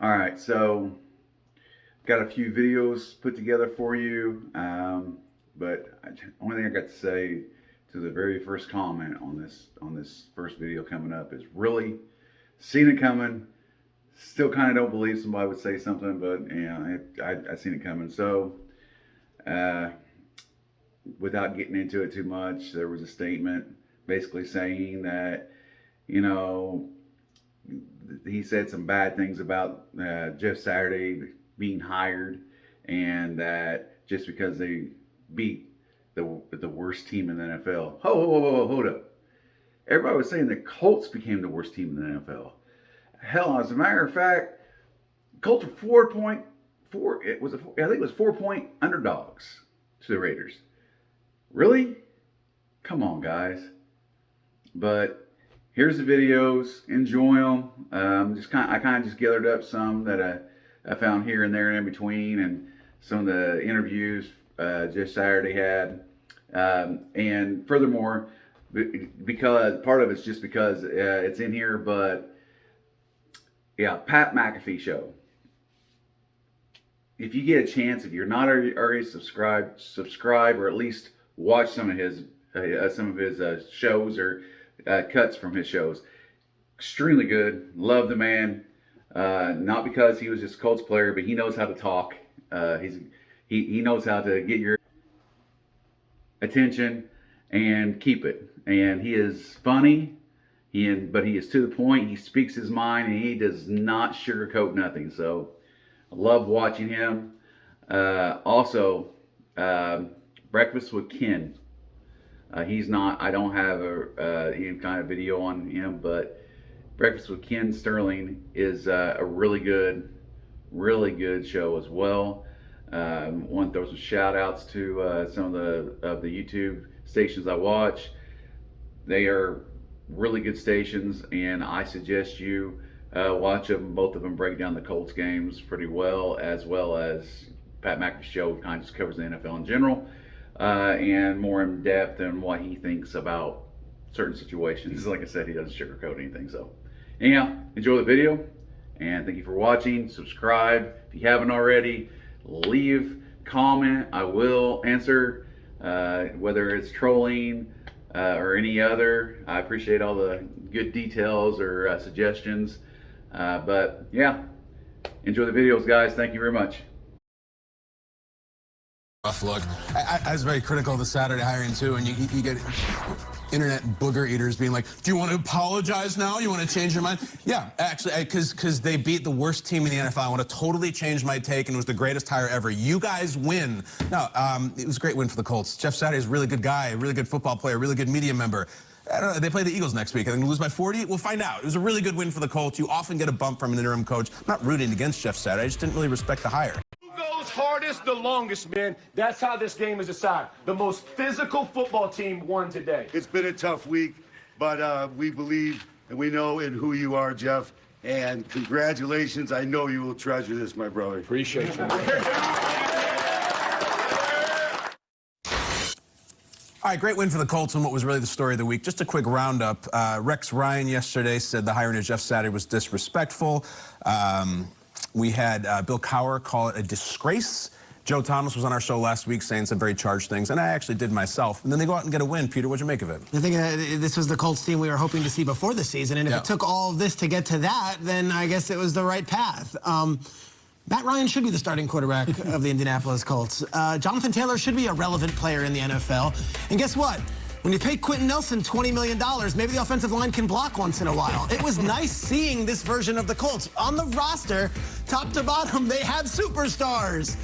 All right, so got a few videos put together for you, but only thing I got to say to the very first comment on this first video coming up is really seen it coming. Still kind of don't believe somebody would say something, but I seen it coming. So, without getting into it too much, there was a statement basically saying that, you know, he said some bad things about Jeff Saturday being hired, and that just because they beat the worst team in the NFL. Hold up. Everybody was saying the Colts became the worst team in the NFL. Hell, as a matter of fact, Colts were 4.4. I think it was 4-point underdogs to the Raiders. Really? Come on, guys. But here's the videos. Enjoy them. I kind of just gathered up some that I found here and there and in between, and some of the interviews Jeff Saturday had. And furthermore, because part of it's just because it's in here, but yeah, Pat McAfee show. If you get a chance, if you're not already subscribe, or at least watch some of his shows or cuts from his shows. Extremely good. Love the man. Not because he was just a Colts player, but he knows how to talk. He knows how to get your attention and keep it. And he is funny. But he is to the point. He speaks his mind, and he does not sugarcoat nothing. So I love watching him. Also, Breakfast with Ken. He's not. I don't have any kind of video on him, but Breakfast with Ken Sterling is a really good show as well. Want to throw some shout outs to some of the YouTube stations I watch. They are really good stations, and I suggest you watch them. Both of them break down the Colts games pretty well as Pat McAfee's show kind of just covers the NFL in general, and more in depth in what he thinks about certain situations. Like I said, he doesn't sugarcoat anything. So anyhow, enjoy the video, and thank you for watching. Subscribe if you haven't already. Leave comment. I will answer, whether it's trolling or any other. I appreciate all the good details or suggestions. But yeah, enjoy the videos, guys. Thank you very much. Rough look. I was very critical of the Saturday hiring too, and you get internet booger eaters being like, "Do you want to apologize now? You want to change your mind?" Yeah, actually, because they beat the worst team in the NFL. I want to totally change my take, and it was the greatest hire ever. You guys win. No, it was a great win for the Colts. Jeff Saturday is a really good guy, a really good football player, a really good media member. I don't know, they play the Eagles next week. Are they going to lose by 40? We'll find out. It was a really good win for the Colts. You often get a bump from an interim coach. I'm not rooting against Jeff Saturday. I just didn't really respect the hire. Hardest, the longest, man. That's how this game is decided. The most physical football team won today. It's been a tough week, but we believe and we know in who you are, Jeff. And congratulations. I know you will treasure this, my brother. Appreciate you. All right, great win for the Colts and what was really the story of the week. Just a quick roundup. Rex Ryan yesterday said the hiring of Jeff Saturday was disrespectful. We had Bill Cowher call it a disgrace. Joe Thomas was on our show last week saying some very charged things, and I actually did myself. And then they go out and get a win. Peter, what'd you make of it? I think this was the Colts team we were hoping to see before the season, and if it took all of this to get to that, then I guess it was the right path. Matt Ryan should be the starting quarterback of the Indianapolis Colts. Jonathan Taylor should be a relevant player in the NFL. And guess what? When you pay Quentin Nelson $20 million, maybe the offensive line can block once in a while. It was nice seeing this version of the Colts. On the roster, top to bottom, they have superstars.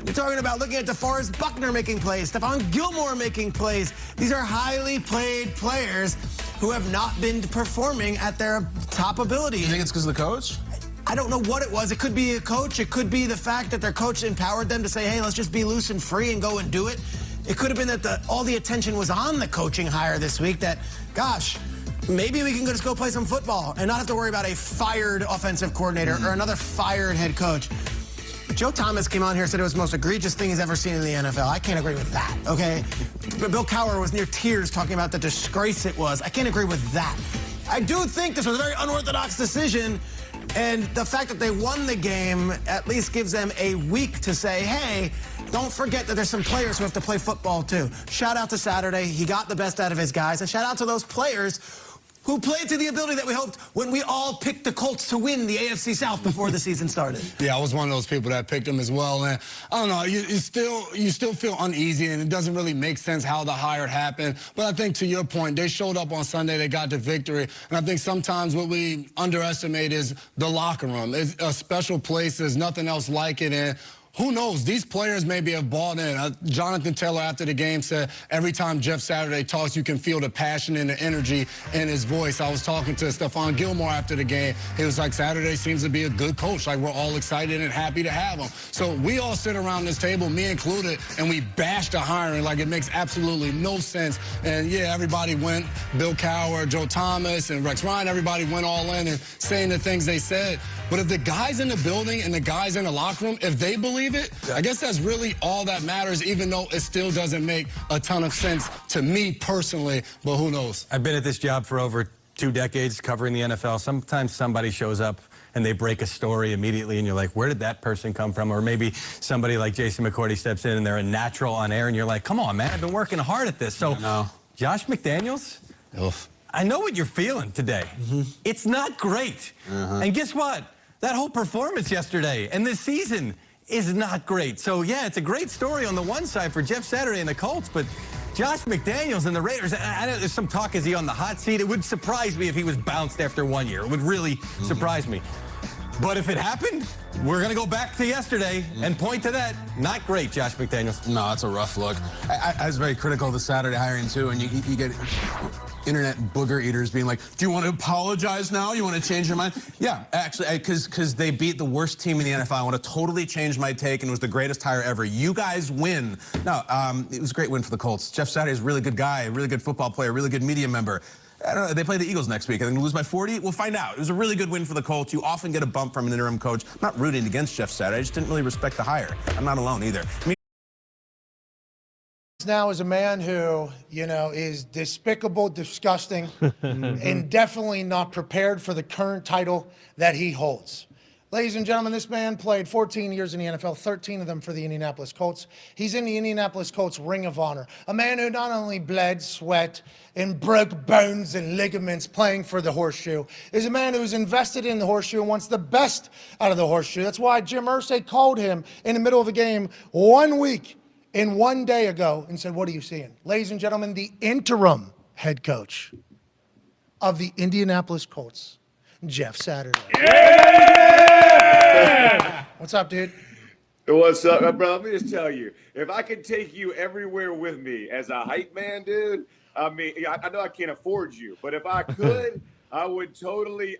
You're talking about looking at DeForest Buckner making plays, Stephon Gilmore making plays. These are highly played players who have not been performing at their top ability. You think it's because of the coach? I don't know what it was. It could be a coach. It could be the fact that their coach empowered them to say, hey, let's just be loose and free and go and do it. It could have been that all the attention was on the coaching hire this week that, gosh, maybe we can just go play some football and not have to worry about a fired offensive coordinator or another fired head coach. Joe Thomas came on here and said it was the most egregious thing he's ever seen in the NFL. I can't agree with that, okay? But Bill Cowher was near tears talking about the disgrace it was. I can't agree with that. I do think this was a very unorthodox decision And the fact that they won the game at least gives them a week to say, hey, don't forget that there's some players who have to play football too. Shout out to Saturday. He got the best out of his guys. And shout out to those players who played to the ability that we hoped when we all picked the Colts to win the AFC South before the season started. Yeah, I was one of those people that picked them as well. And I don't know, you still feel uneasy, and it doesn't really make sense how the hire happened. But I think to your point, they showed up on Sunday, they got the victory. And I think sometimes what we underestimate is the locker room. It's a special place. There's nothing else like it. And who knows? These players maybe have bought in. Jonathan Taylor after the game said every time Jeff Saturday talks, you can feel the passion and the energy in his voice. I was talking to Stephon Gilmore after the game. He was like, Saturday seems to be a good coach. Like, we're all excited and happy to have him. So we all sit around this table, me included, and we bash the hiring like it makes absolutely no sense. And, yeah, everybody went. Bill Cowher, Joe Thomas, and Rex Ryan, everybody went all in and saying the things they said. But if the guys in the building and the guys in the locker room, if they believe it, I guess that's really all that matters, even though it still doesn't make a ton of sense to me personally, but who knows? I've been at this job for over 2 decades covering the NFL. Sometimes somebody shows up and they break a story immediately and you're like, where did that person come from? Or maybe somebody like Jason McCourty steps in and they're a natural on air and you're like, come on, man, I've been working hard at this. So, Josh McDaniels, I know what you're feeling today. It's not great. And guess what? That whole performance yesterday and this season is not great. So, yeah, it's a great story on the one side for Jeff Saturday and the Colts, but Josh McDaniels and the Raiders, I know there's some talk, is he on the hot seat? It would surprise me if he was bounced after 1 year. It would really surprise me. But if it happened, we're going to go back to yesterday and point to that. Not great, Josh McDaniels. No, it's a rough look. I was very critical of the Saturday hiring, too, and you get internet booger eaters being like, do you want to apologize now? You want to change your mind? Yeah, actually, because they beat the worst team in the NFL. I want to totally change my take, and it was the greatest hire ever. You guys win. No, it was a great win for the Colts. Jeff Saturday is a really good guy, a really good football player, a really good media member. I don't know, they play the Eagles next week. Are they going to lose by 40? We'll find out. It was a really good win for the Colts. You often get a bump from an interim coach. I'm not rooting against Jeff Saturday. I just didn't really respect the hire. I'm not alone either. Now is a man who, is despicable, disgusting, and definitely not prepared for the current title that he holds. Ladies and gentlemen, this man played 14 years in the NFL, 13 of them for the Indianapolis Colts. He's in the Indianapolis Colts Ring of Honor. A man who not only bled, sweat, and broke bones and ligaments playing for the horseshoe, is a man who's invested in the horseshoe and wants the best out of the horseshoe. That's why Jim Irsay called him in the middle of a game 1 week and 1 day ago and said, what are you seeing? Ladies and gentlemen, the interim head coach of the Indianapolis Colts, Jeff Saturday. Yeah! What's up, dude? What's up, bro? Let me just tell you, if I could take you everywhere with me as a hype man, dude, I mean, I know I can't afford you, but if I could, I would totally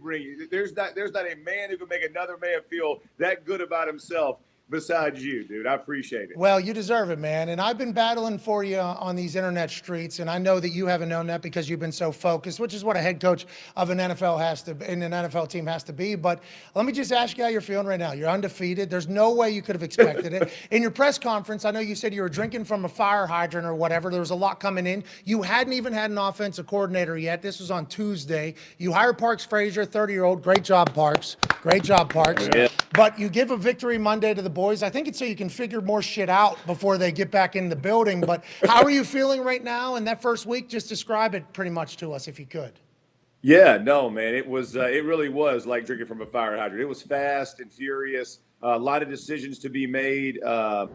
bring you. There's not a man who can make another man feel that good about himself besides you, dude. I appreciate it. Well, you deserve it, man. And I've been battling for you on these internet streets, and I know that you haven't known that because you've been so focused, which is what a head coach of an NFL team has to be. But let me just ask you how you're feeling right now. You're undefeated. There's no way you could have expected it. In your press conference, I know you said you were drinking from a fire hydrant or whatever. There was a lot coming in. You hadn't even had an offensive coordinator yet. This was on Tuesday. You hired Parks Frazier, 30-year-old. Great job, Parks. Great job, Parks. Yeah. But you give a victory Monday to the boys. I think it's so you can figure more shit out before they get back in the building. But how are you feeling right now in that first week? Just describe it pretty much to us if you could. Yeah, no, man. It was. It really was like drinking from a fire hydrant. It was fast and furious. A lot of decisions to be made. But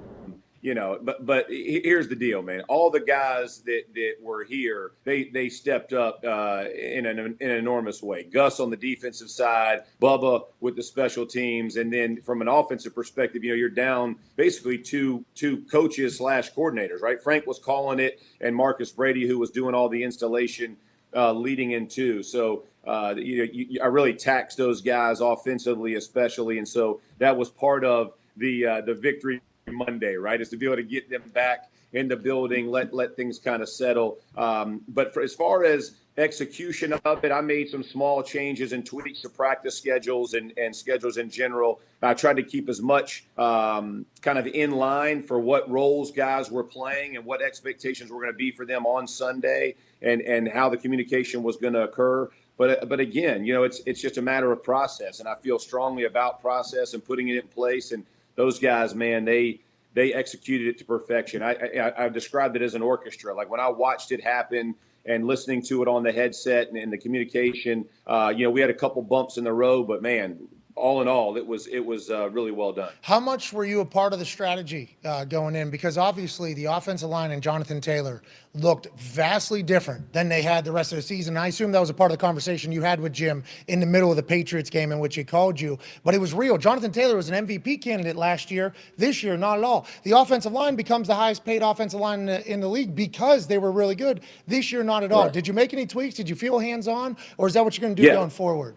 here's the deal, man. All the guys that were here, they stepped up in an enormous way. Gus on the defensive side, Bubba with the special teams, and then from an offensive perspective, you're down basically two coaches / coordinators, right? Frank was calling it, and Marcus Brady, who was doing all the installation leading into. So I really taxed those guys offensively, especially, and so that was part of the victory Monday, right? Is to be able to get them back in the building, let things kind of settle. But as far as execution of it, I made some small changes and tweaks to practice schedules and schedules in general. I tried to keep as much kind of in line for what roles guys were playing and what expectations were going to be for them on Sunday and how the communication was going to occur. But again, it's just a matter of process, and I feel strongly about process and putting it in place. And those guys, man, they executed it to perfection. I've described it as an orchestra. Like when I watched it happen and listening to it on the headset and the communication, we had a couple bumps in the road, but man, all in all, it was really well done. How much were you a part of the strategy going in? Because obviously the offensive line and Jonathan Taylor looked vastly different than they had the rest of the season. I assume that was a part of the conversation you had with Jim in the middle of the Patriots game in which he called you. But it was real. Jonathan Taylor was an MVP candidate last year. This year, not at all. The offensive line becomes the highest paid offensive line in the league because they were really good. This year, not at all. Right. Did you make any tweaks? Did you feel hands-on? Or is that what you're going to do going forward?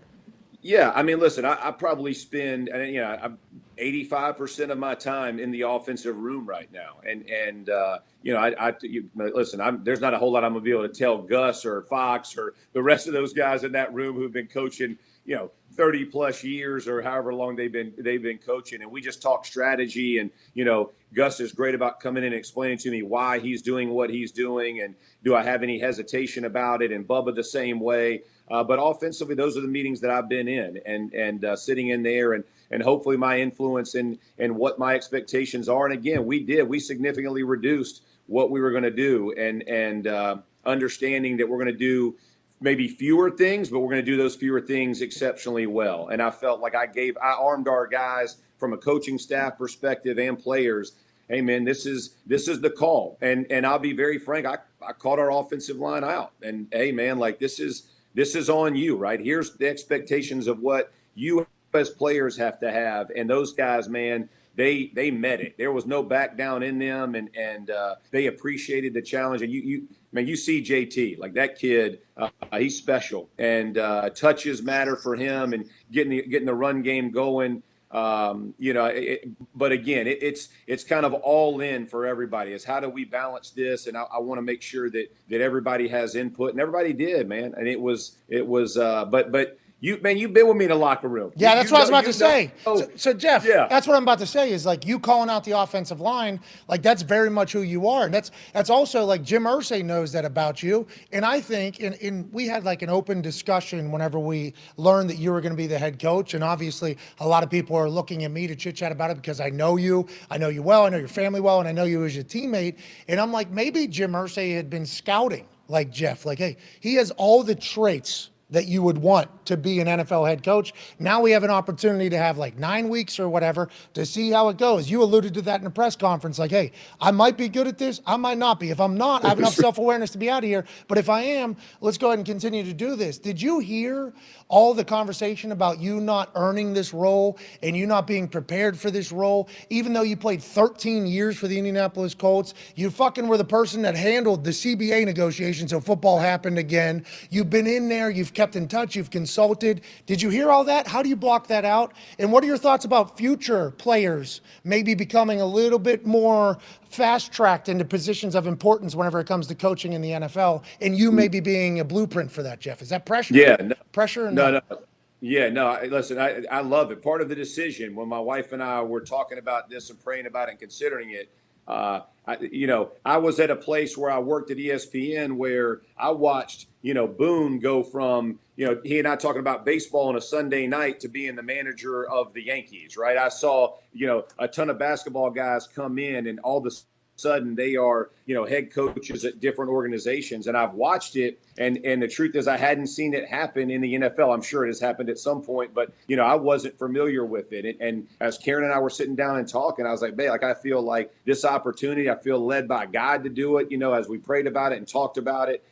Yeah, I mean, listen, I probably spend, 85% of my time in the offensive room right now, and listen, there's not a whole lot I'm gonna be able to tell Gus or Fox or the rest of those guys in that room who've been coaching, 30 plus years or however long they've been coaching, and we just talk strategy. And Gus is great about coming in and explaining to me why he's doing what he's doing, and do I have any hesitation about it? And Bubba the same way. But offensively, those are the meetings that I've been in, and sitting in there, and hopefully my influence and what my expectations are. And again, we significantly reduced what we were going to do, and understanding that we're going to do maybe fewer things, but we're going to do those fewer things exceptionally well. And I felt like I armed our guys from a coaching staff perspective and players. Hey man, this is the call. And I'll be very frank. I called our offensive line out, and hey man, like this is on you, right? Here's the expectations of what you as players have to have. And those guys, man, they met it. There was no back down in them, and they appreciated the challenge. And you see JT, like that kid, he's special, and touches matter for him, and getting the run game going. But again, it's kind of all in for everybody. Is how do we balance this? And I want to make sure that everybody has input, and everybody did, man. And it was, but you've been with me in the locker room. Yeah, that's what I was about to say. So Jeff, yeah. That's what I'm about to say is like you calling out the offensive line, like that's very much who you are. And that's also like Jim Irsay knows that about you. And I think we had like an open discussion whenever we learned that you were going to be the head coach. And obviously a lot of people are looking at me to chit chat about it because I know you well, I know your family well, and I know you as your teammate. And I'm like, maybe Jim Irsay had been scouting like Jeff, like, hey, he has all the traits that you would want to be an NFL head coach. Now we have an opportunity to have like 9 weeks or whatever to see how it goes. You alluded to that in a press conference, like, hey, I might be good at this, I might not be. If I'm not, I have enough self-awareness to be out of here. But if I am, let's go ahead and continue to do this. Did you hear all the conversation about you not earning this role and you not being prepared for this role? Even though you played 13 years for the Indianapolis Colts, you fucking were the person that handled the CBA negotiations so football happened again. You've been in there, you've kept in touch, you've consulted. Did you hear all that? How do you block that out? And what are your thoughts about future players maybe becoming a little bit more fast-tracked into positions of importance whenever it comes to coaching in the NFL, and you maybe being a blueprint for that, Jeff? Is that pressure? Yeah. No, pressure? Or no. Yeah, no, listen, I love it. Part of the decision when my wife and I were talking about this and praying about it and considering it, I was at a place where I worked at ESPN where I watched, Boone go from, he and I talking about baseball on a Sunday night to being the manager of the Yankees, right? I saw, a ton of basketball guys come in, and all of a sudden they are, head coaches at different organizations. And I've watched it. And the truth is I hadn't seen it happen in the NFL. I'm sure it has happened at some point, but, I wasn't familiar with it. And as Karen and I were sitting down and talking, I was like, man, I feel like this opportunity, I feel led by God to do it, as we prayed about it and talked about it.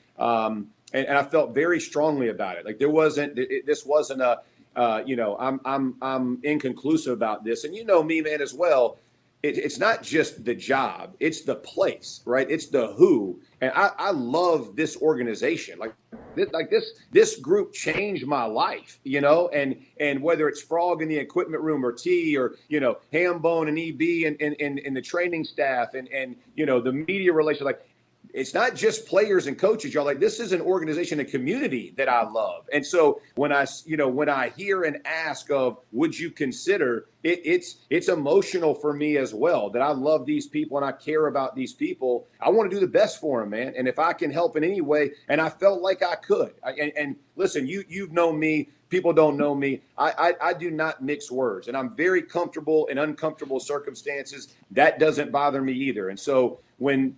And I felt very strongly about it. Like this wasn't a, I'm inconclusive about this. And me, man, as well. It's not just the job, it's the place, right? It's the who. And I love this organization. This group changed my life, and whether it's Frog in the equipment room or T or, Hambone and EB and the training staff and the media relations, it's not just players and coaches, y'all. This is an organization, a community that I love. And so when I hear and ask of, would you consider, it's emotional for me as well, that I love these people and I care about these people. I want to do the best for them, man. And if I can help in any way, and I felt like I could. And listen, you've known me. People don't know me. I do not mix words, and I'm very comfortable in uncomfortable circumstances. That doesn't bother me either. And so whatever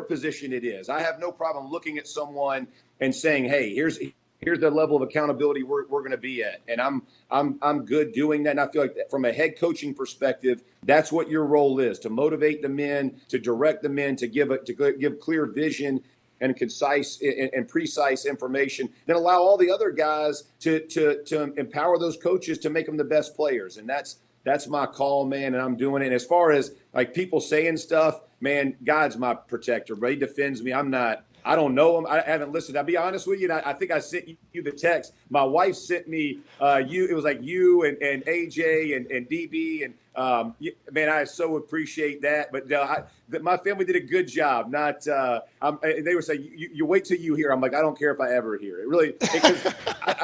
position it is, I have no problem looking at someone and saying, hey, here's the level of accountability we're going to be at. And I'm good doing that. And I feel like that from a head coaching perspective, that's what your role is, to motivate the men, to direct the men, to give clear vision and concise and precise information, then allow all the other guys to empower those coaches to make them the best players. And that's my call, man. And I'm doing it. And as far as like people saying stuff, man, God's my protector, but he defends me. I don't know him. I haven't listened. I'll be honest with you. I think I sent you the text. My wife sent me it was like you and AJ and DB and man, I so appreciate that. But my family did a good job. They were saying you wait till you hear. I'm like, I don't care if I ever hear it. Really, because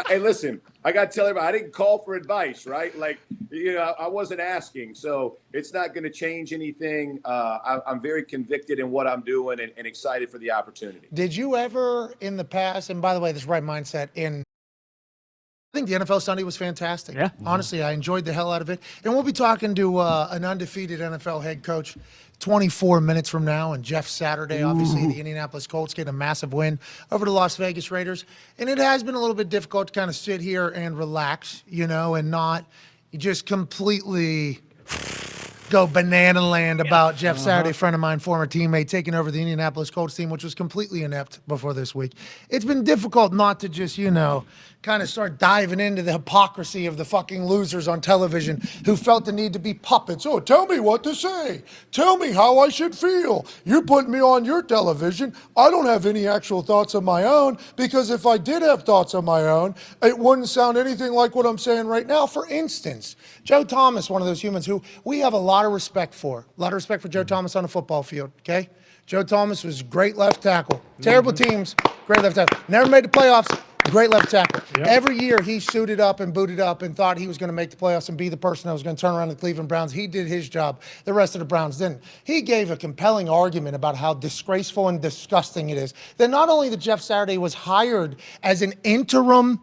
listen, I got to tell everybody, I didn't call for advice, right? Like, I wasn't asking, so it's not going to change anything. I'm very convicted in what I'm doing and excited for the opportunity. Did you ever in the past, and by the way, this right mindset I think the NFL Sunday was fantastic. Yeah. Honestly, I enjoyed the hell out of it. And we'll be talking to an undefeated NFL head coach 24 minutes from now, and Jeff Saturday, obviously, the Indianapolis Colts get a massive win over the Las Vegas Raiders. And it has been a little bit difficult to kind of sit here and relax, and not just completely go banana land about Jeff Saturday, friend of mine, former teammate, taking over the Indianapolis Colts team, which was completely inept before this week. It's been difficult not to just, kind of start diving into the hypocrisy of the fucking losers on television who felt the need to be puppets. Oh, tell me what to say. Tell me how I should feel. You're putting me on your television. I don't have any actual thoughts of my own, because if I did have thoughts of my own, it wouldn't sound anything like what I'm saying right now. For instance, Joe Thomas, one of those humans who we have a lot of respect for. A lot of respect for Joe Thomas on the football field, okay? Joe Thomas was great left tackle. Terrible teams, great left tackle. Never made the playoffs. Great left tackle. Yep. Every year he suited up and booted up and thought he was going to make the playoffs and be the person that was going to turn around the Cleveland Browns. He did his job. The rest of the Browns didn't. He gave a compelling argument about how disgraceful and disgusting it is that not only that Jeff Saturday was hired as an interim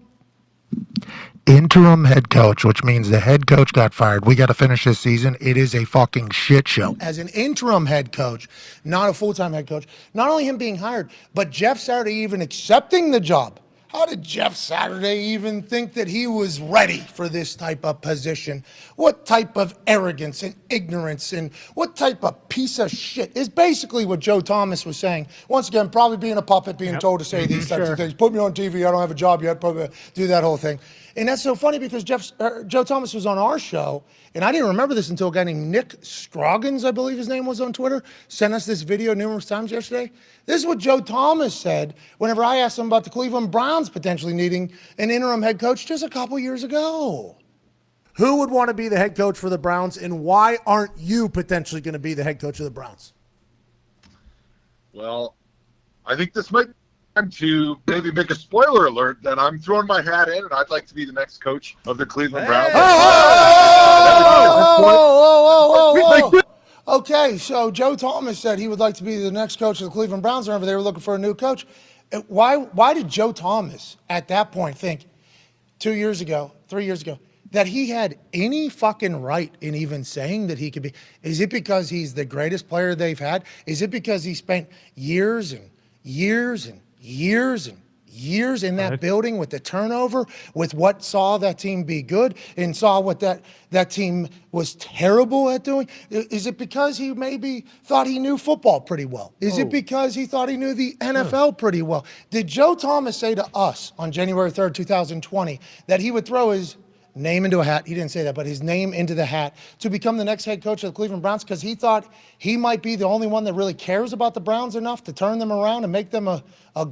head coach, which means the head coach got fired. We got to finish this season. It is a fucking shit show. As an interim head coach, not a full-time head coach, not only him being hired, but Jeff Saturday even accepting the job. How did Jeff Saturday even think that he was ready for this type of position? What type of arrogance and ignorance and what type of piece of shit is basically what Joe Thomas was saying. Once again, probably being a puppet, being told to say these types of things. Put me on TV, I don't have a job yet, probably do that whole thing. And that's so funny because Joe Thomas was on our show, and I didn't remember this until a guy named Nick Scroggins, I believe his name was on Twitter, sent us this video numerous times yesterday. This is what Joe Thomas said whenever I asked him about the Cleveland Browns potentially needing an interim head coach just a couple years ago. Who would want to be the head coach for the Browns, and why aren't you potentially going to be the head coach of the Browns? Well, I think this might be time to maybe make a spoiler alert that I'm throwing my hat in, and I'd like to be the next coach of the Cleveland Browns. Okay, so Joe Thomas said he would like to be the next coach of the Cleveland Browns whenever they were looking for a new coach. Why did Joe Thomas at that point think 3 years ago, that he had any fucking right in even saying that he could be? Is it because he's the greatest player they've had? Is it because he spent years and years and years and years in that building with the turnover, with what saw that team be good and saw what that team was terrible at doing? Is it because he maybe thought he knew football pretty well? Is it because he thought he knew the NFL pretty well? Did Joe Thomas say to us on January 3rd, 2020, that he would throw his name into a hat? He didn't say that, but his name into the hat to become the next head coach of the Cleveland Browns because he thought he might be the only one that really cares about the Browns enough to turn them around and make them a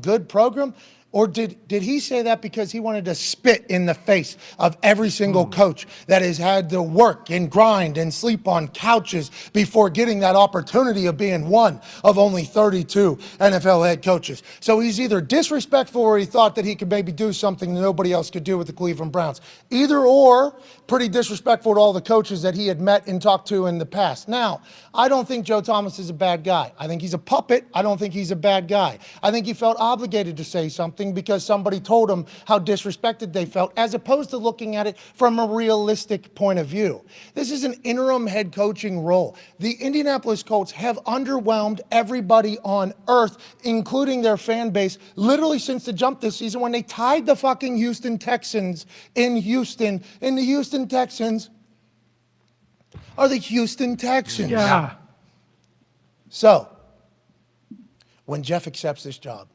good program? Or did he say that because he wanted to spit in the face of every single coach that has had to work and grind and sleep on couches before getting that opportunity of being one of only 32 NFL head coaches? So he's either disrespectful or he thought that he could maybe do something that nobody else could do with the Cleveland Browns. Either or, pretty disrespectful to all the coaches that he had met and talked to in the past. Now, I don't think Joe Thomas is a bad guy. I think he's a puppet. I don't think he's a bad guy. I think he felt obligated to say something because somebody told him how disrespected they felt, as opposed to looking at it from a realistic point of view. This is an interim head coaching role. The Indianapolis Colts have underwhelmed everybody on earth, including their fan base, literally since the jump this season when they tied the fucking Houston Texans in Houston. And the Houston Texans are the Houston Texans. Yeah. So, when Jeff accepts this job,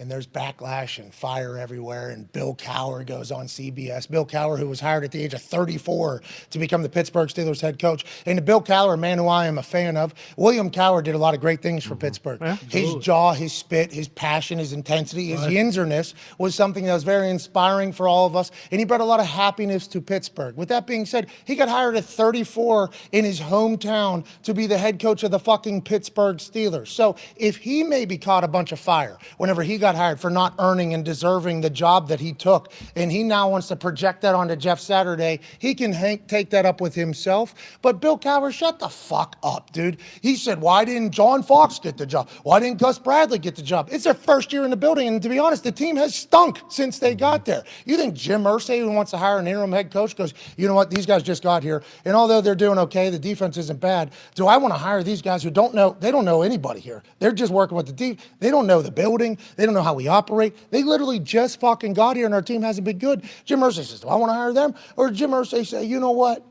and there's backlash and fire everywhere, and Bill Cowher goes on CBS. Bill Cowher, who was hired at the age of 34 to become the Pittsburgh Steelers head coach. And Bill Cowher, a man who I am a fan of, William Cowher did a lot of great things for Pittsburgh. Yeah, his jaw, his spit, his passion, his intensity, his yinzerness was something that was very inspiring for all of us, and he brought a lot of happiness to Pittsburgh. With that being said, he got hired at 34 in his hometown to be the head coach of the fucking Pittsburgh Steelers. So if he maybe caught a bunch of fire whenever he got hired for not earning and deserving the job that he took, and he now wants to project that onto Jeff Saturday, he can take that up with himself. But Bill Cowher, shut the fuck up, dude. He said, why didn't John Fox get the job? Why didn't Gus Bradley get the job? It's their first year in the building, and to be honest, the team has stunk since they got there. You think Jim Irsay, who wants to hire an interim head coach, goes, you know what, these guys just got here, and although they're doing okay, the defense isn't bad, do I want to hire these guys who don't know anybody here? They're just working with the team. They don't know the building. They don't know how we operate. They literally just fucking got here and our team hasn't been good. Jim Irsay says, do I want to hire them? Or Jim Irsay say, you know what?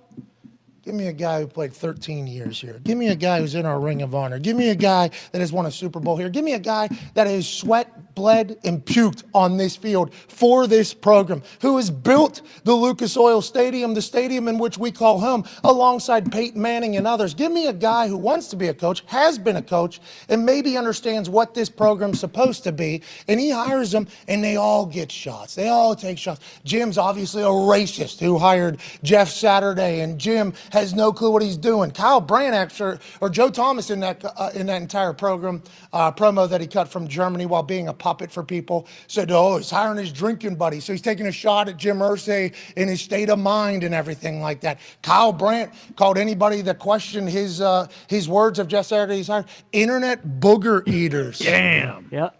Give me a guy who played 13 years here. Give me a guy who's in our Ring of Honor. Give me a guy that has won a Super Bowl here. Give me a guy that has sweat, bled, and puked on this field for this program, who has built the Lucas Oil Stadium, the stadium in which we call home, alongside Peyton Manning and others. Give me a guy who wants to be a coach, has been a coach, and maybe understands what this program's supposed to be, and he hires them, and they all get shots. They all take shots. Jim's obviously a racist who hired Jeff Saturday, and Jim has no clue what he's doing. Kyle Brandt, or Joe Thomas in that entire program promo that he cut from Germany while being a puppet for people, said, oh, he's hiring his drinking buddy. So he's taking a shot at Jim Irsay in his state of mind and everything like that. Kyle Brandt called anybody that questioned his words of Jeff Saturday he's hired internet booger eaters. Damn. Yeah.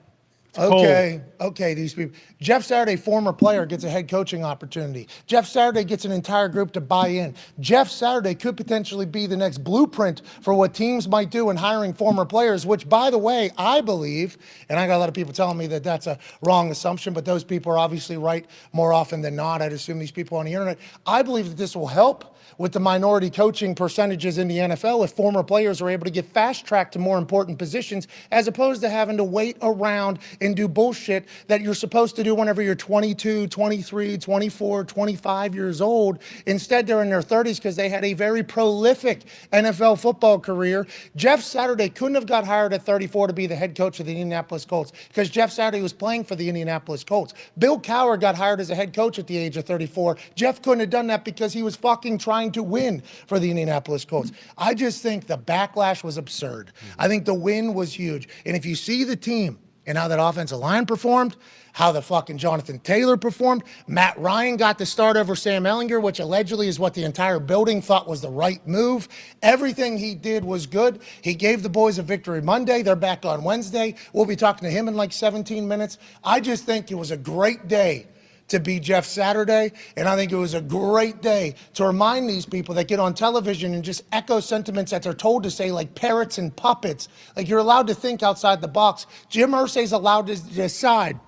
Okay, these people. Jeff Saturday, former player, gets a head coaching opportunity. Jeff Saturday gets an entire group to buy in. Jeff Saturday could potentially be the next blueprint for what teams might do in hiring former players, which, by the way, I believe, and I got a lot of people telling me that that's a wrong assumption, but those people are obviously right more often than not. I'd assume these people on the internet. I believe that this will help with the minority coaching percentages in the NFL if former players are able to get fast-tracked to more important positions, as opposed to having to wait around and do bullshit that you're supposed to do whenever you're 22, 23, 24, 25 years old. Instead, they're in their 30s because they had a very prolific NFL football career. Jeff Saturday couldn't have got hired at 34 to be the head coach of the Indianapolis Colts because Jeff Saturday was playing for the Indianapolis Colts. Bill Cowher got hired as a head coach at the age of 34. Jeff couldn't have done that because he was fucking trying to win for the Indianapolis Colts. I just think the backlash was absurd. I think the win was huge. And if you see the team and how that offensive line performed, how the fucking Jonathan Taylor performed, Matt Ryan got the start over Sam Ehlinger, which allegedly is what the entire building thought was the right move. Everything he did was good. He gave the boys a victory Monday. They're back on Wednesday. We'll be talking to him in like 17 minutes. I just think it was a great day to be Jeff Saturday, and I think it was a great day to remind these people that get on television and just echo sentiments that they're told to say like parrots and puppets. Like, you're allowed to think outside the box. Jim Irsay's allowed to decide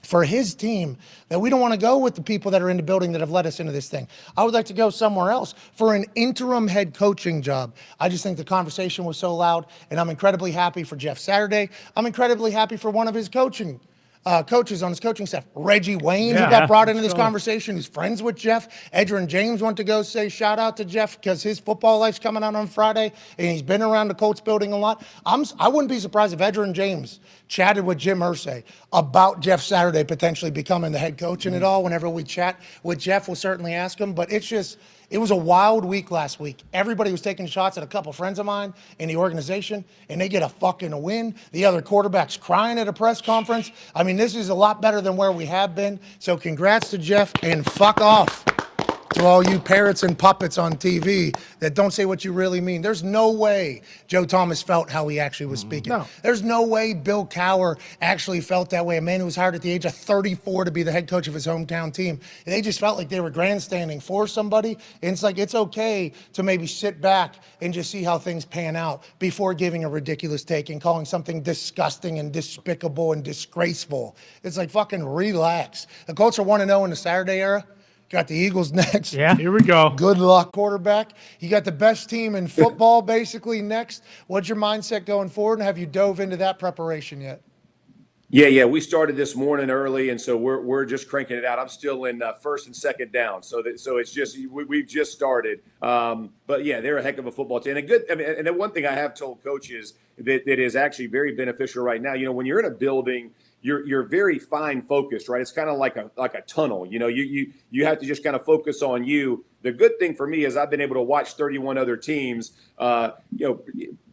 for his team that we don't want to go with the people that are in the building that have led us into this thing. I would like to go somewhere else for an interim head coaching job. I just think the conversation was so loud, and I'm incredibly happy for Jeff Saturday. I'm incredibly happy for one of his coaches on his coaching staff, Reggie Wayne, who got brought into this conversation, who's friends with Jeff. Edgerrin James went to go say shout out to Jeff because his football life's coming out on Friday, and he's been around the Colts building a lot. I wouldn't be surprised if Edgerrin James chatted with Jim Irsay about Jeff Saturday potentially becoming the head coach and it all. Whenever we chat with Jeff, we'll certainly ask him. But it was a wild week last week. Everybody was taking shots at a couple friends of mine in the organization, and they get a fucking win. The other quarterback's crying at a press conference. I mean, this is a lot better than where we have been. So congrats to Jeff, and fuck off to all you parrots and puppets on TV that don't say what you really mean. There's no way Joe Thomas felt how he actually was speaking. No. There's no way Bill Cowher actually felt that way. A man who was hired at the age of 34 to be the head coach of his hometown team. And they just felt like they were grandstanding for somebody. And it's like, it's okay to maybe sit back and just see how things pan out before giving a ridiculous take and calling something disgusting and despicable and disgraceful. It's like, fucking relax. The Colts are 1-0 in the Saturday era. Got the Eagles next. Yeah, here we go. Good luck, quarterback. You got the best team in football basically next. What's your mindset going forward, and have you dove into that preparation yet? Yeah. We started this morning early, and so we're just cranking it out. I'm still in first and second down, so it's just we've just started. But yeah, they're a heck of a football team. And the one thing I have told coaches that is actually very beneficial right now. You know, when you're in a building, you're very fine focused, right? It's kind of like a tunnel. You know, you have to just kind of focus on you. The good thing for me is I've been able to watch 31 other teams,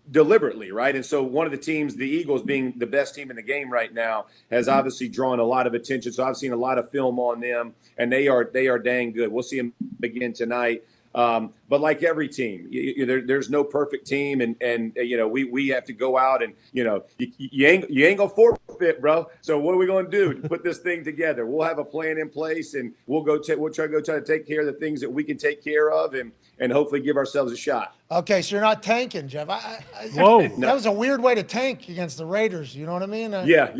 deliberately, right? And so one of the teams, the Eagles being the best team in the game right now, has obviously drawn a lot of attention. So I've seen a lot of film on them, and they are dang good. We'll see them again tonight. But like every team, there's no perfect team, and you know we have to go out and you ain't gonna forfeit, bro. So what are we gonna do to put this thing together? We'll have a plan in place, and we'll try to take care of the things that we can take care of, and hopefully give ourselves a shot. Okay, so you're not tanking, Jeff. Whoa. That was a weird way to tank against the Raiders. You know what I mean? Yeah.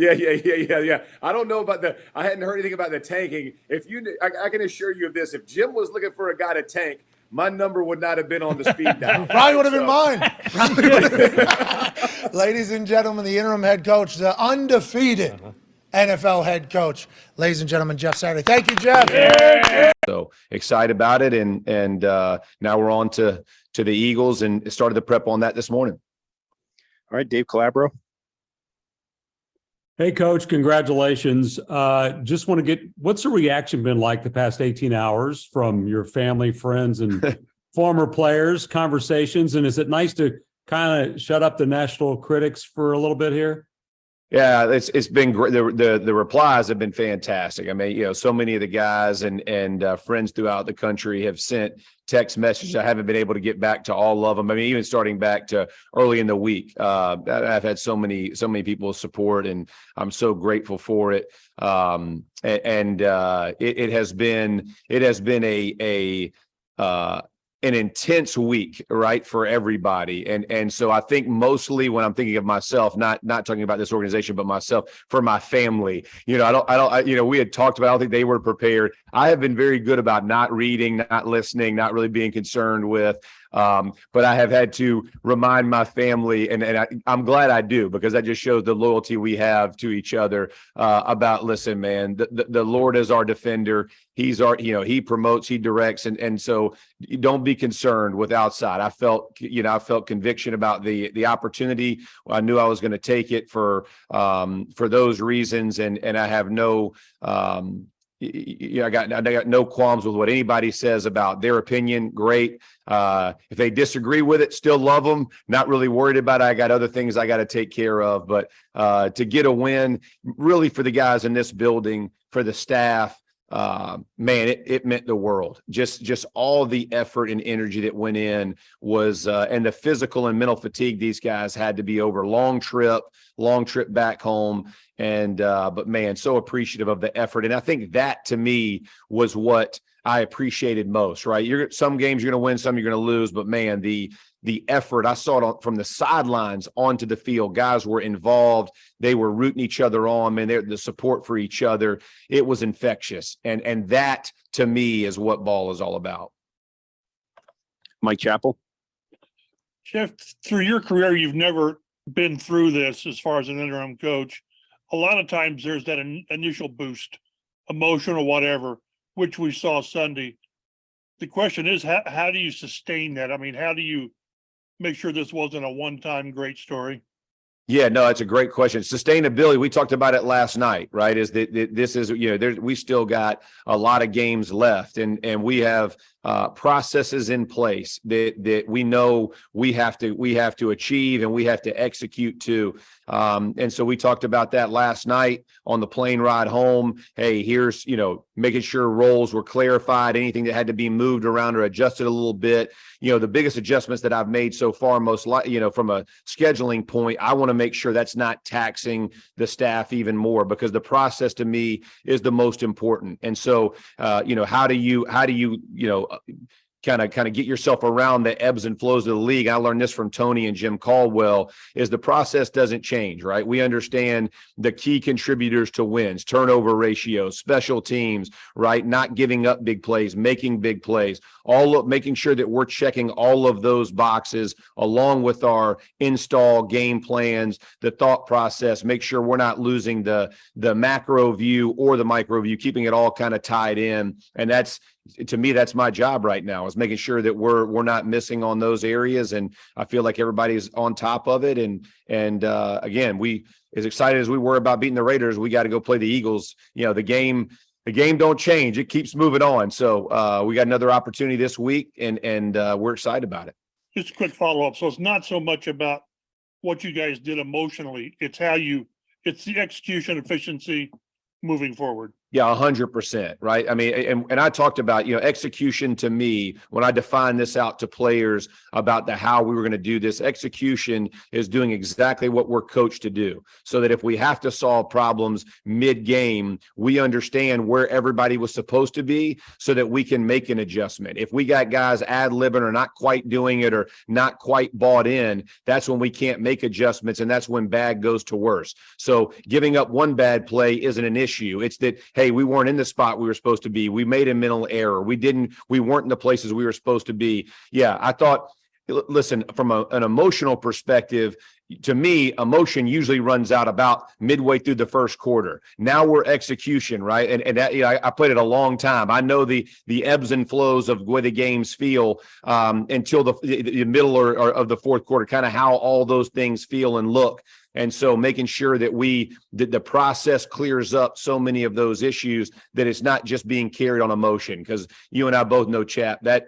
I don't know about I hadn't heard anything about the tanking. I can assure you of this. If Jim was looking for a guy to tank, my number would not have been on the speed dial. Probably would have been mine. Ladies and gentlemen, the interim head coach, the undefeated NFL head coach. Ladies and gentlemen, Jeff Saturday. Thank you, Jeff. Yeah. So excited about it, and now we're on to the Eagles, and started the prep on that this morning. All right, Dave Calabro. Hey, Coach, congratulations. Just want to get, what's the reaction been like the past 18 hours from your family, friends, and former players, conversations? And is it nice to kind of shut up the national critics for a little bit here? Yeah, it's been great. The replies have been fantastic. I mean, so many of the guys and friends throughout the country have sent text messages. I haven't been able to get back to all of them. I mean, even starting back to early in the week, I've had so many people support, and I'm so grateful for it. It has been an intense week, right, for everybody. And so I think mostly when I'm thinking of myself, not talking about this organization, but myself, for my family, we had talked about, I don't think they were prepared. I have been very good about not reading, not listening, not really being concerned with. But I have had to remind my family, and I'm glad I do, because that just shows the loyalty we have to each other, about, listen, man, the Lord is our defender. He's our, he promotes, he directs. And so don't be concerned with outside. I felt conviction about the opportunity. I knew I was going to take it for those reasons. And I have no, I got no qualms with what anybody says about their opinion. Great. If they disagree with it, still love them. Not really worried about it. I got other things I got to take care of. But to get a win, really, for the guys in this building, for the staff, man, it meant the world. Just all the effort and energy that went in was, and the physical and mental fatigue these guys had to be over. Long trip back home. And, but man, so appreciative of the effort. And I think that, to me, was what I appreciated most, right? Some games you're going to win, some you're going to lose, but man, the effort, I saw it from the sidelines onto the field. Guys were involved. They were rooting each other on, man. The support for each other, it was infectious. And that, to me, is what ball is all about. Mike Chappell. Jeff, through your career, you've never been through this as far as an interim coach. A lot of times there's that initial boost, emotional, whatever, which we saw Sunday. The question is, how do you sustain that? I mean, how do you make sure this wasn't a one-time great story? Yeah, no, it's a great question. Sustainability, we talked about it last night, right? Is that this is, we still got a lot of games left, and we have processes in place that we know we have to achieve and we have to execute to. And so we talked about that last night on the plane ride home. Hey, here's, making sure roles were clarified, anything that had to be moved around or adjusted a little bit. The biggest adjustments that I've made so far, most likely, from a scheduling point, I want to make sure that's not taxing the staff even more, because the process to me is the most important. And so, how do you kind of get yourself around the ebbs and flows of the league? I learned this from Tony and Jim Caldwell, is the process doesn't change, right? We understand the key contributors to wins, turnover ratios, special teams, right? Not giving up big plays, making big plays, making sure that we're checking all of those boxes along with our install game plans, the thought process, make sure we're not losing the macro view or the micro view, keeping it all kind of tied in. And to me, that's my job right now, is making sure that we're not missing on those areas. And I feel like everybody's on top of it. And again, as excited as we were about beating the Raiders, we got to go play the Eagles. The game don't change. It keeps moving on. So we got another opportunity this week, and we're excited about it. Just a quick follow-up. So it's not so much about what you guys did emotionally. It's it's the execution efficiency moving forward. Yeah, 100%. Right. I mean, and I talked about, execution to me, when I define this out to players about how we were going to do this, execution is doing exactly what we're coached to do, so that if we have to solve problems mid-game, we understand where everybody was supposed to be so that we can make an adjustment. If we got guys ad-libbing or not quite doing it or not quite bought in, that's when we can't make adjustments, and that's when bad goes to worse. So giving up one bad play isn't an issue. It's that, hey, we weren't in the spot we were supposed to be. We made a mental error. We weren't in the places we were supposed to be. Yeah, I thought, listen, from an emotional perspective, to me, emotion usually runs out about midway through the first quarter. Now we're execution, right? And that, I played it a long time. I know the ebbs and flows of the way the games feel until the middle or of the fourth quarter, kind of how all those things feel and look. And so making sure that the process clears up so many of those issues, that it's not just being carried on emotion, because you and I both know, Chap, that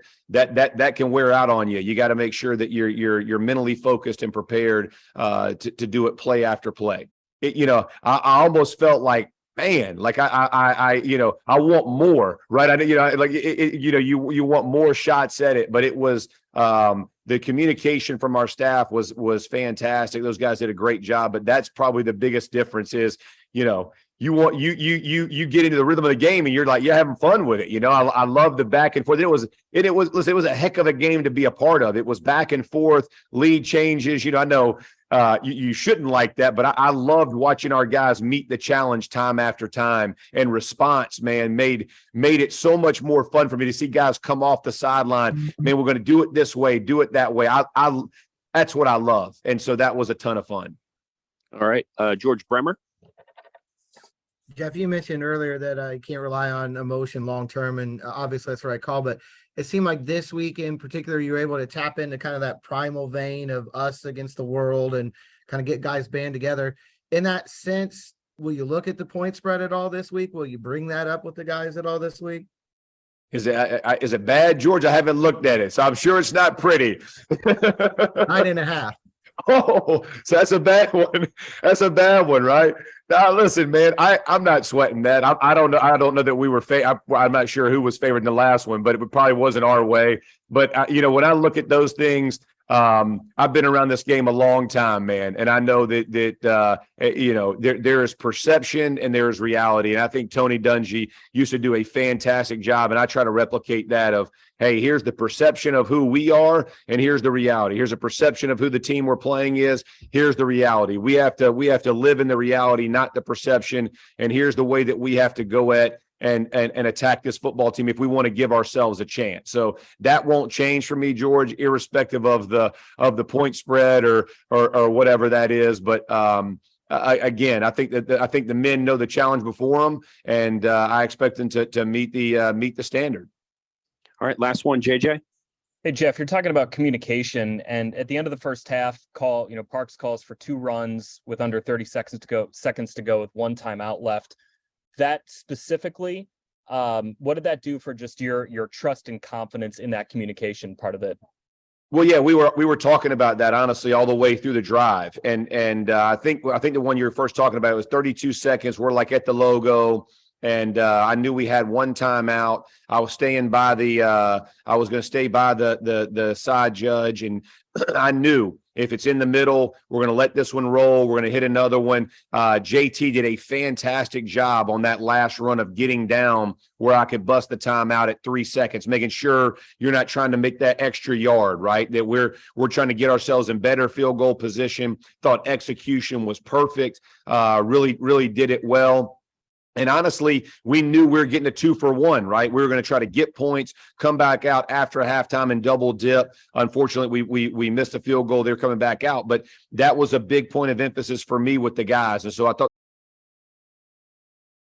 can wear out on you. You got to make sure that you're mentally focused and prepared to do it play after play. I almost felt like, man, like I want more, right? You want more shots at it, but it was the communication from our staff was fantastic. Those guys did a great job, but that's probably the biggest difference is, you get into the rhythm of the game and you're like, you're having fun with it. I love the back and forth. It was a heck of a game to be a part of. It was back and forth, lead changes. I know you shouldn't like that, but I loved watching our guys meet the challenge time after time, and response, man, made it so much more fun for me to see guys come off the sideline. Man, we're going to do it this way, do it that way. That's what I love. And so that was a ton of fun. All right. George Bremer. Jeff, you mentioned earlier that you can't rely on emotion long-term, and obviously that's the right call, but it seemed like this week in particular, you were able to tap into kind of that primal vein of us against the world and kind of get guys band together. In that sense, will you look at the point spread at all this week? Will you bring that up with the guys at all this week? Is it bad, George? I haven't looked at it, so I'm sure it's not pretty. 9.5. Oh, so that's a bad one. That's a bad one, right? Now, listen, man, I'm not sweating that. I don't know. I don't know that we were I'm not sure who was favored in the last one, but it probably wasn't our way. But when I look at those things, I've been around this game a long time, man, and I know that there is perception and there is reality. And I think Tony Dungy used to do a fantastic job, and I try to replicate that of, hey, here's the perception of who we are, and here's the reality. Here's a perception of who the team we're playing is. Here's the reality. We have to live in the reality, not the perception. And here's the way that we have to go at and attack this football team if we want to give ourselves a chance. So that won't change for me, George, irrespective of the point spread or whatever that is. But again, I think the men know the challenge before them, and I expect them to meet the standard. All right, last one, JJ. Hey, Jeff, you're talking about communication, and at the end of the first half, Parks calls for 2 runs with under 30 seconds to go with 1 timeout left. That specifically, what did that do for just your trust and confidence in that communication part of it? Well, yeah, we were talking about that honestly all the way through the drive, and I think the one you were first talking about was 32 seconds. We're like at the logo. And I knew we had 1 timeout. I was staying by I was going to stay by the side judge, and I knew if it's in the middle, we're going to let this one roll. We're going to hit another one. JT did a fantastic job on that last run of getting down where I could bust the timeout at 3 seconds, making sure you're not trying to make that extra yard, right? That we're trying to get ourselves in better field goal position. Thought execution was perfect. Really did it well. And honestly, we knew we were getting a 2-for-1, right? We were going to try to get points, come back out after halftime and double dip. Unfortunately, we missed a field goal. They're coming back out. But that was a big point of emphasis for me with the guys. And so I thought